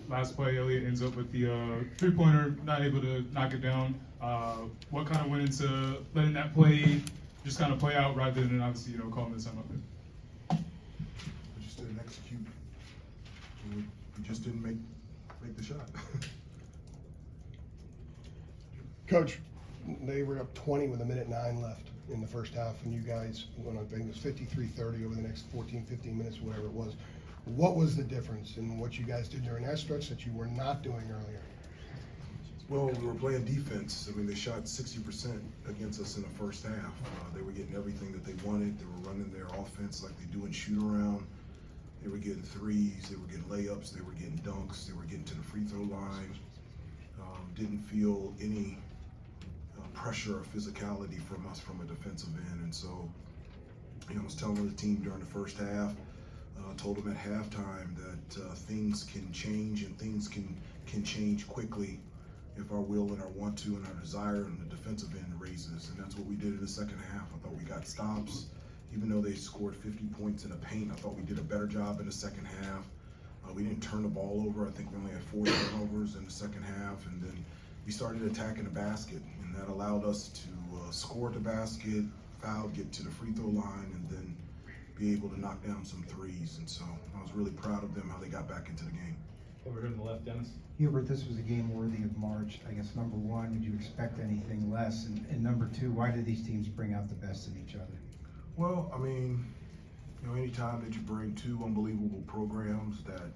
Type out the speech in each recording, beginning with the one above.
last play, Elliott ends up with the three-pointer, not able to knock it down. What kind of went into letting that play just kind of play out rather than obviously, calling the time up there? We just didn't execute. We just didn't make the shot. Coach, they were up 20 with 1:09 left in the first half, and you guys went on, I think it was 53-30 over the next 14, 15 minutes, whatever it was. What was the difference in what you guys did during that stretch that you were not doing earlier? Well, we were playing defense. I mean, they shot 60% against us in the first half. They were getting everything that they wanted. They were running their offense like they do in shoot-around. They were getting threes. They were getting layups. They were getting dunks. They were getting to the free throw line. Didn't feel any pressure or physicality from us from a defensive end. And so, I was telling the team during the first half, told them at halftime that things can change and things can change quickly if our will and our want to and our desire and the defensive end raises. And that's what we did in the second half. I thought we got stops. Even though they scored 50 points in the paint, I thought we did a better job in the second half. We didn't turn the ball over. I think we only had 4 turnovers in the second half. And then we started attacking the basket, and that allowed us to score at the basket, foul, get to the free throw line, and then be able to knock down some threes. And so I was really proud of them, how they got back into the game. Over here on the left, Dennis. Hubert, this was a game worthy of March. I guess number one, did you expect anything less? And number two, why did these teams bring out the best in each other? Well, I mean, anytime that you bring two unbelievable programs that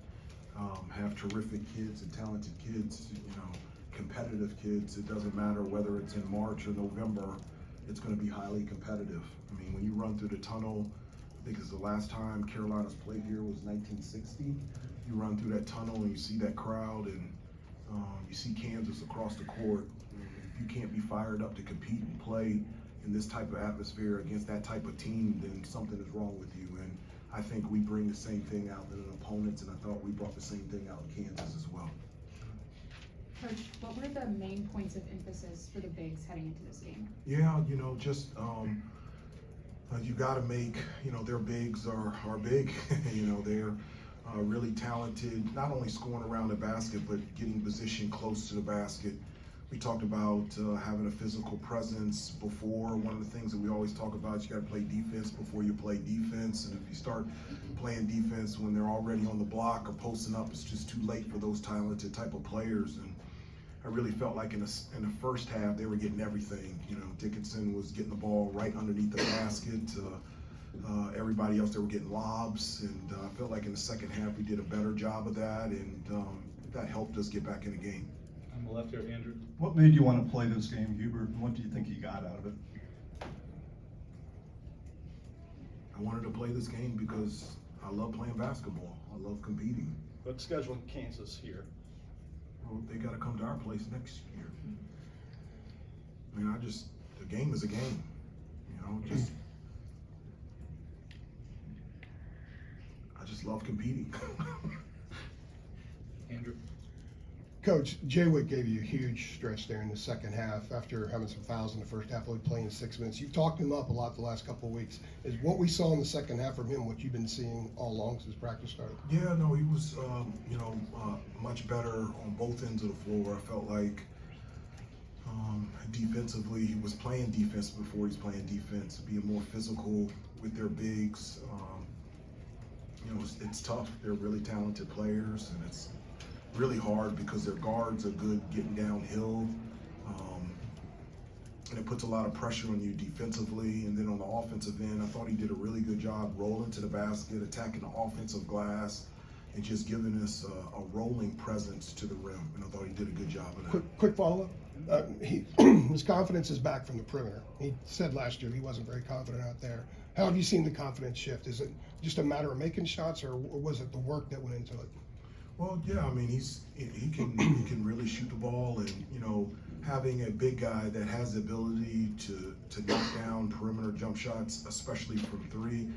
have terrific kids and talented kids, competitive kids, it doesn't matter whether it's in March or November, it's going to be highly competitive. I mean, when you run through the tunnel, I think it's the last time Carolina's played here was 1960. You run through that tunnel and you see that crowd and you see Kansas across the court. If you can't be fired up to compete and play in this type of atmosphere against that type of team, then something is wrong with you. And I think we bring the same thing out in opponents, and I thought we brought the same thing out in Kansas as well. Coach, what were the main points of emphasis for the bigs heading into this game? Yeah, just you got to make, their bigs are big. They're really talented, not only scoring around the basket, but getting position close to the basket. We talked about having a physical presence before. One of the things that we always talk about is you got to play defense before you play defense. And if you start playing defense when they're already on the block or posting up, it's just too late for those talented type of players. And I really felt like in the first half, they were getting everything. Dickinson was getting the ball right underneath the basket. Everybody else, they were getting lobs. And I felt like in the second half, we did a better job of that. And that helped us get back in the game. On the left here, Andrew. What made you want to play this game, Hubert, and what do you think you got out of it? I wanted to play this game because I love playing basketball. I love competing. But scheduling Kansas here. Well, they got to come to our place next year. I mean, the game is a game. I just love competing. Andrew. Coach, Jay Wick gave you a huge stretch there in the second half after having some fouls in the first half, only playing 6 minutes. You've talked him up a lot the last couple of weeks. Is what we saw in the second half from him what you've been seeing all along since practice started? Yeah, no, he was, much better on both ends of the floor. I felt like defensively, he was playing defense before he's playing defense, being more physical with their bigs. It's tough. They're really talented players, and it's really hard because their guards are good getting downhill. And it puts a lot of pressure on you defensively. And then on the offensive end, I thought he did a really good job rolling to the basket, attacking the offensive glass, and just giving us a rolling presence to the rim. And I thought he did a good job of that. Quick follow-up. His confidence is back from the perimeter. He said last year he wasn't very confident out there. How have you seen the confidence shift? Is it just a matter of making shots, or was it the work that went into it? Well, yeah, I mean, he can really shoot the ball, and having a big guy that has the ability to knock down perimeter jump shots, especially from three.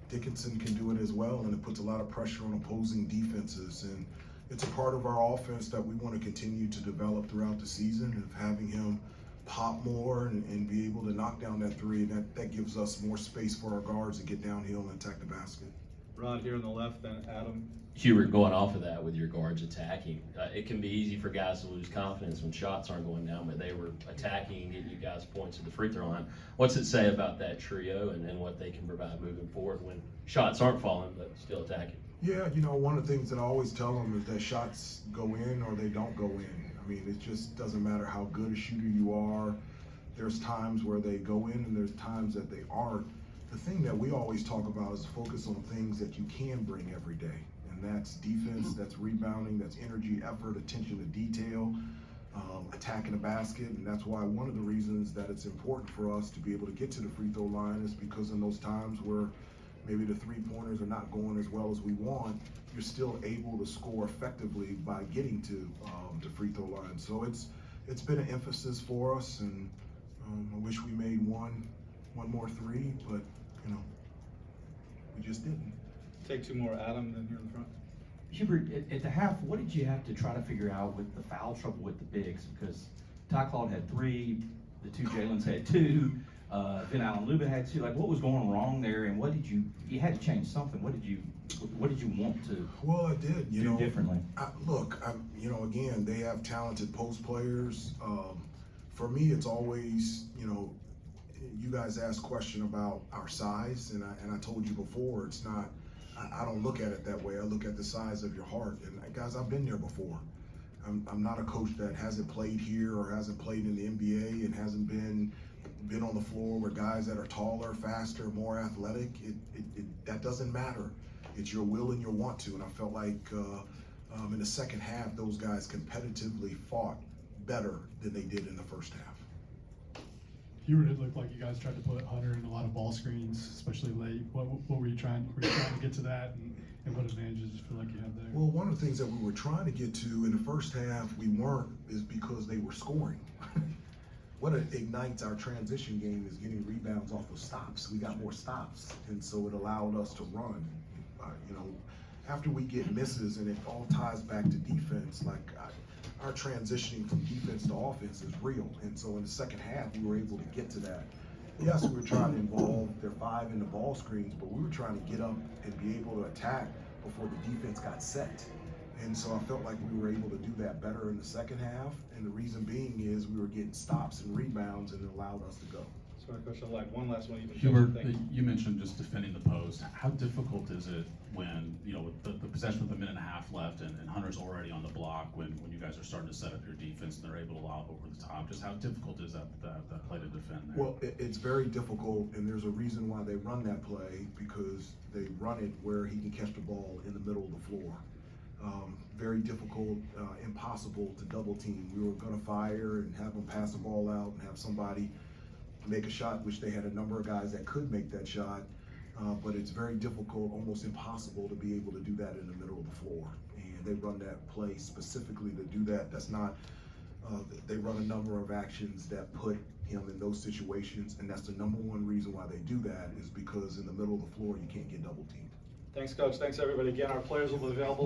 Dickinson can do it as well, and it puts a lot of pressure on opposing defenses. And it's a part of our offense that we want to continue to develop throughout the season, of having him pop more and be able to knock down that three. And that gives us more space for our guards to get downhill and attack the basket. Rod here on the left, then Adam. Hubert, going off of that with your guards attacking, it can be easy for guys to lose confidence when shots aren't going down, but they were attacking and getting you guys points at the free throw line. What's it say about that trio and what they can provide moving forward when shots aren't falling, but still attacking? Yeah, you know, one of the things that I always tell them is that shots go in or they don't go in. I mean, it just doesn't matter how good a shooter you are. There's times where they go in and there's times that they aren't. The thing that we always talk about is focus on things that you can bring every day. And that's defense, that's rebounding, that's energy, effort, attention to detail, attacking the basket. And that's why one of the reasons that it's important for us to be able to get to the free throw line is because in those times where maybe the three-pointers are not going as well as we want, you're still able to score effectively by getting to the free throw line. So it's been an emphasis for us, and I wish we made one more three, but you know, we just didn't. Take two more, Adam, then here in front. Hubert, at the half, what did you have to try to figure out with the foul trouble with the bigs? Because Ty Claude had 3, the 2 Jalen's had 2, then Alan Lubin had 2. Like, what was going wrong there, and what did you had to change something? What did you want to Well, I did, you do know. differently? You know, again, they have talented post players. For me, it's always, you know, you guys asked a question about our size, and I told you before, it's not. I don't look at it that way. I look at the size of your heart. And guys, I've been there before. I'm not a coach that hasn't played here or hasn't played in the NBA and hasn't been on the floor with guys that are taller, faster, more athletic. That doesn't matter. It's your will and your want to. And I felt like in the second half, those guys competitively fought better than they did in the first half. Hubert, it looked like you guys tried to put Hunter in a lot of ball screens, especially late. What were you trying? Were you trying to get to that, and what advantages do you feel like you have there? Well, one of the things that we were trying to get to in the first half, we weren't, is because they were scoring. What ignites our transition game is getting rebounds off of stops. We got more stops, and so it allowed us to run. You know, after we get misses, and it all ties back to defense, like our transitioning from defense to offense is real. And so in the second half, we were able to get to that. Yes, we were trying to involve their 5 in the ball screens, but we were trying to get up and be able to attack before the defense got set. And so I felt like we were able to do that better in the second half. And the reason being is we were getting stops and rebounds, and it allowed us to go. So my question, like one last one. Hubert, you mentioned just defending the post. How difficult is it when, you know, with the possession with a minute and a half left and Hunter's already on the block, when you guys are starting to set up your defense and they're able to lob over the top? Just how difficult is that play to defend there? Well, it's very difficult, and there's a reason why they run that play, because they run it where he can catch the ball in the middle of the floor. Very difficult, impossible to double team. We were gonna fire and have them pass the ball out and have somebody make a shot, which they had a number of guys that could make that shot, but it's very difficult, almost impossible to be able to do that in the middle of the floor. And they run that play specifically to do that. That's not, they run a number of actions that put him in those situations, and that's the number one reason why they do that, is because in the middle of the floor, you can't get double teamed. Thanks, Coach. Thanks, everybody. Again, our players will be available